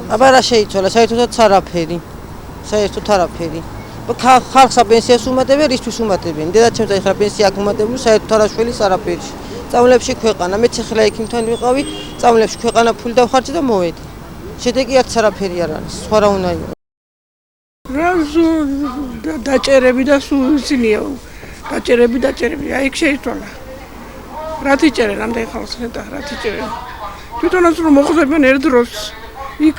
აბა რა შეიცვალა, საერთოდაც არაფერი. საერთოდ არაფერი. ხალხს პენსიას უმატებენ, ისთვის უმატებენ. დედაჩემს ეხლა პენსია აქვს უმატებული, საერთოდ არაშვილის არაფერი. წამლებში ქვეყანა, მეც ეხლა ექიმთან ვიყავი, წამლებში ქვეყანა ფული დავხარჯე და მოვედი. შედეგი არც არაფერი არ არის, სხვა რა უნდა იყოს. რა დაჭერები და სულისინია. დაჭერები, აი იქ შეიცვალა. რაც იჭერენ ამდენ ხალხს და რაც იჭერენ. თვითონაც რომ მოხდებიან ერთ დროს იქ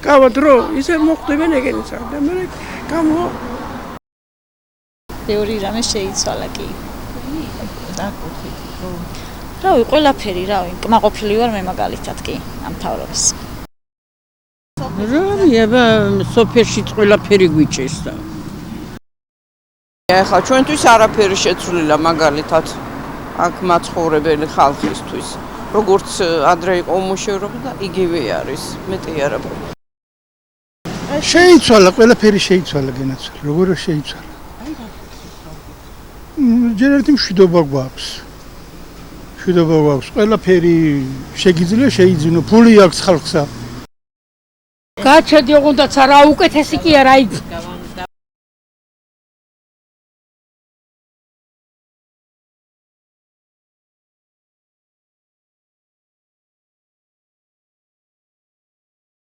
გავა დრო ისე მოხდებიან ეგენისა და მე გამო ბევრი რამე შეიცვალა კი. რავი, ყველაფერი, რავი, კმაყოფილი ვარ მე მაგალითად კი ამ თავრობის. რავი, აბა სოფელშიც ყველაფერი გვიჭეს და. ეხლა ჩვენთვის არაფერი შეცვლილა მაგალითად აქ მაცხოვრებელი ხალხისთვის. როგორც ადრე იყო უმუშევრობა და იგივე არის, მეტი არა. შეიცვალა, ყველაფერი შეიცვალა გენაცვალა, როგორ შეიცვალა. ჯერ ერთი მშვიდობა გვაქვს. ყველაფერი შეგიძლია შეიძინო, ფული აქვს ხალხსა. გაჩედი ოღონდაც არა უკეთესი კი არა იქ.